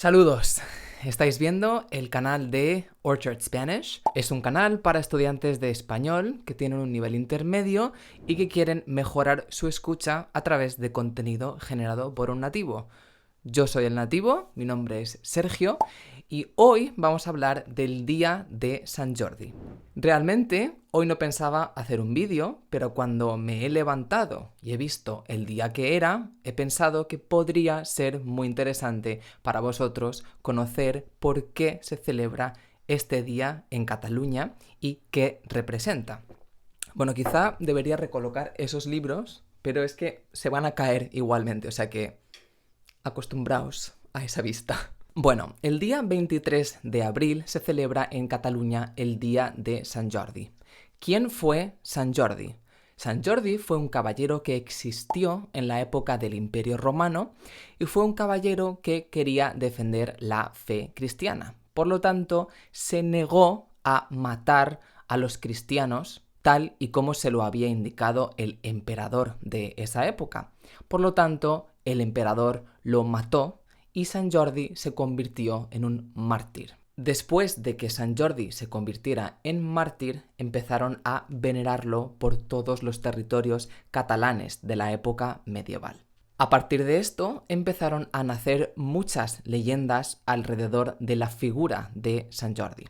Saludos, estáis viendo el canal de Orchard Spanish. Es un canal para estudiantes de español que tienen un nivel intermedio y que quieren mejorar su escucha a través de contenido generado por un nativo. Yo soy el nativo, mi nombre es Sergio y hoy vamos a hablar del día de Sant Jordi. Realmente hoy no pensaba hacer un vídeo, pero cuando me he levantado y he visto el día que era, he pensado que podría ser muy interesante para vosotros conocer por qué se celebra este día en Cataluña y qué representa. Bueno, quizá debería recolocar esos libros, pero es que se van a caer igualmente, o sea que acostumbraos a esa vista. Bueno, el día 23 de abril se celebra en Cataluña el Día de Sant Jordi. ¿Quién fue Sant Jordi? Sant Jordi fue un caballero que existió en la época del Imperio Romano y fue un caballero que quería defender la fe cristiana. Por lo tanto, se negó a matar a los cristianos tal y como se lo había indicado el emperador de esa época. Por lo tanto, el emperador lo mató y Sant Jordi se convirtió en un mártir. Después de que Sant Jordi se convirtiera en mártir, empezaron a venerarlo por todos los territorios catalanes de la época medieval. A partir de esto empezaron a nacer muchas leyendas alrededor de la figura de Sant Jordi.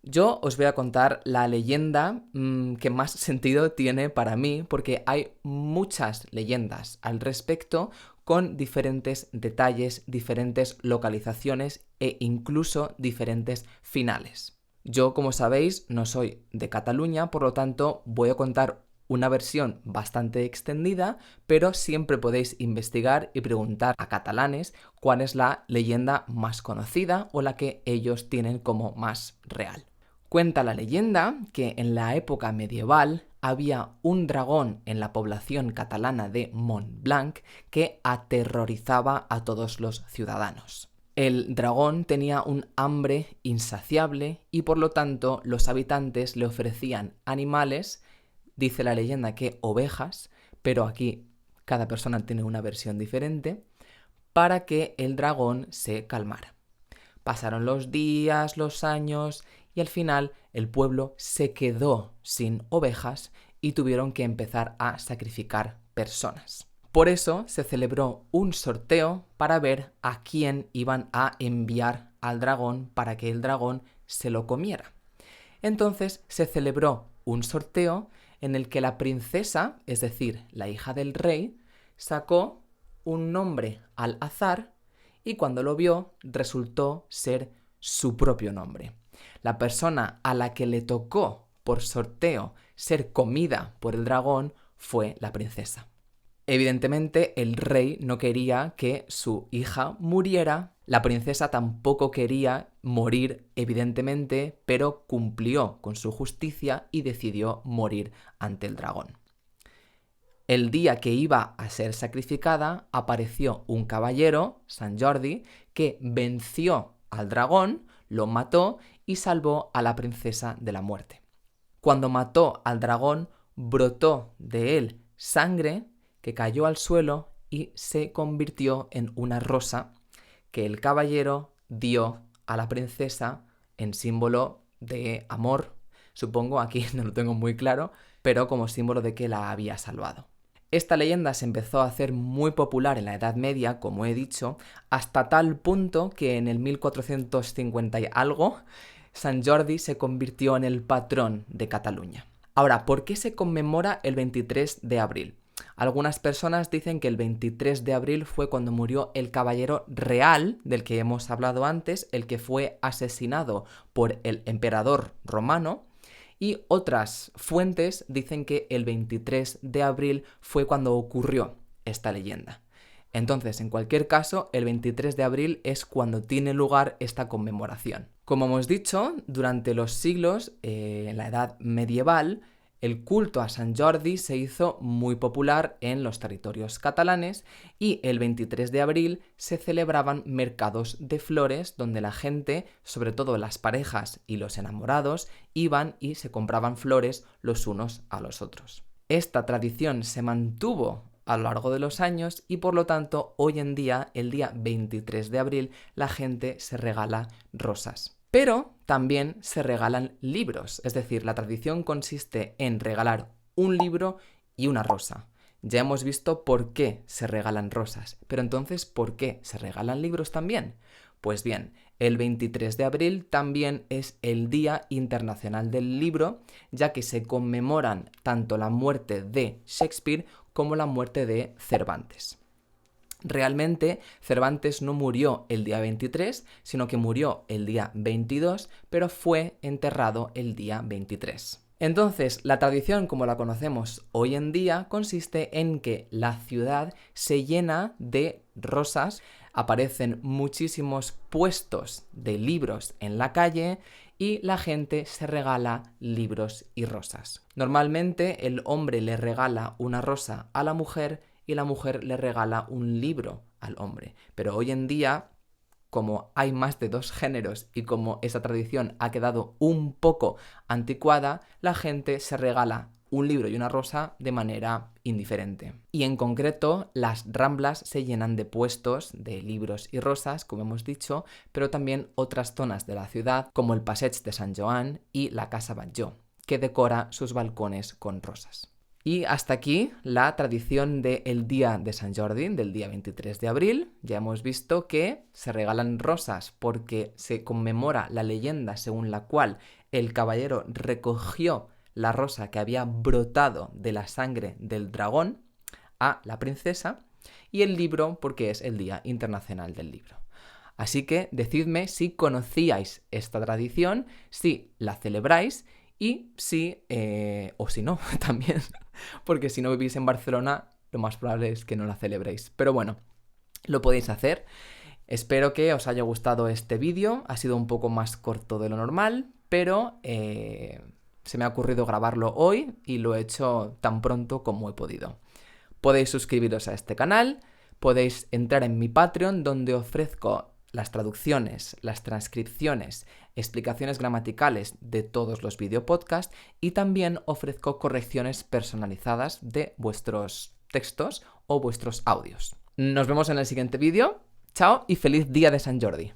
Yo os voy a contar la leyenda que más sentido tiene para mí, porque hay muchas leyendas al respecto con diferentes detalles, diferentes localizaciones e incluso diferentes finales. Yo, como sabéis, no soy de Cataluña, por lo tanto voy a contar una versión bastante extendida, pero siempre podéis investigar y preguntar a catalanes cuál es la leyenda más conocida o la que ellos tienen como más real. Cuenta la leyenda que en la época medieval había un dragón en la población catalana de Montblanc que aterrorizaba a todos los ciudadanos. El dragón tenía un hambre insaciable y por lo tanto los habitantes le ofrecían animales, dice la leyenda que ovejas, pero aquí cada persona tiene una versión diferente, para que el dragón se calmara. Pasaron los días, los años y al final el pueblo se quedó sin ovejas y tuvieron que empezar a sacrificar personas. Por eso se celebró un sorteo para ver a quién iban a enviar al dragón para que el dragón se lo comiera. Entonces se celebró un sorteo en el que la princesa, es decir, la hija del rey, sacó un nombre al azar y cuando lo vio resultó ser su propio nombre. La persona a la que le tocó por sorteo ser comida por el dragón fue la princesa. Evidentemente el rey no quería que su hija muriera, la princesa tampoco quería morir evidentemente, pero cumplió con su justicia y decidió morir ante el dragón. El día que iba a ser sacrificada, apareció un caballero, Sant Jordi, que venció al dragón, lo mató y salvó a la princesa de la muerte. Cuando mató al dragón, brotó de él sangre que cayó al suelo y se convirtió en una rosa que el caballero dio a la princesa en símbolo de amor. Supongo, aquí no lo tengo muy claro, pero como símbolo de que la había salvado. Esta leyenda se empezó a hacer muy popular en la Edad Media, como he dicho, hasta tal punto que en el 1450 y algo, Sant Jordi se convirtió en el patrón de Cataluña. Ahora, ¿por qué se conmemora el 23 de abril? Algunas personas dicen que el 23 de abril fue cuando murió el caballero real del que hemos hablado antes, el que fue asesinado por el emperador romano, y otras fuentes dicen que el 23 de abril fue cuando ocurrió esta leyenda. Entonces, en cualquier caso, el 23 de abril es cuando tiene lugar esta conmemoración. Como hemos dicho, durante los siglos, en la Edad Medieval, el culto a Sant Jordi se hizo muy popular en los territorios catalanes y el 23 de abril se celebraban mercados de flores donde la gente, sobre todo las parejas y los enamorados, iban y se compraban flores los unos a los otros. Esta tradición se mantuvo a lo largo de los años y por lo tanto hoy en día, el día 23 de abril, la gente se regala rosas. Pero también se regalan libros, es decir, la tradición consiste en regalar un libro y una rosa. Ya hemos visto por qué se regalan rosas, pero entonces, ¿por qué se regalan libros también? Pues bien, el 23 de abril también es el Día Internacional del Libro, ya que se conmemoran tanto la muerte de Shakespeare como la muerte de Cervantes. Realmente, Cervantes no murió el día 23, sino que murió el día 22, pero fue enterrado el día 23. Entonces, la tradición como la conocemos hoy en día consiste en que la ciudad se llena de rosas, aparecen muchísimos puestos de libros en la calle y la gente se regala libros y rosas. Normalmente el hombre le regala una rosa a la mujer y la mujer le regala un libro al hombre. Pero hoy en día, como hay más de 2 géneros y como esa tradición ha quedado un poco anticuada, la gente se regala un libro y una rosa de manera indiferente. Y en concreto, las Ramblas se llenan de puestos de libros y rosas, como hemos dicho, pero también otras zonas de la ciudad, como el Passeig de Sant Joan y la Casa Batlló, que decora sus balcones con rosas. Y hasta aquí la tradición del Día de Sant Jordi, del día 23 de abril. Ya hemos visto que se regalan rosas porque se conmemora la leyenda según la cual el caballero recogió la rosa que había brotado de la sangre del dragón a la princesa, y el libro porque es el Día Internacional del Libro. Así que decidme si conocíais esta tradición, si la celebráis y si, o si no, también, porque si no vivís en Barcelona, lo más probable es que no la celebréis. Pero bueno, lo podéis hacer. Espero que os haya gustado este vídeo. Ha sido un poco más corto de lo normal, pero se me ha ocurrido grabarlo hoy y lo he hecho tan pronto como he podido. Podéis suscribiros a este canal, podéis entrar en mi Patreon, donde ofrezco las traducciones, las transcripciones, explicaciones gramaticales de todos los videopodcasts y también ofrezco correcciones personalizadas de vuestros textos o vuestros audios. Nos vemos en el siguiente vídeo. Chao y feliz día de Sant Jordi.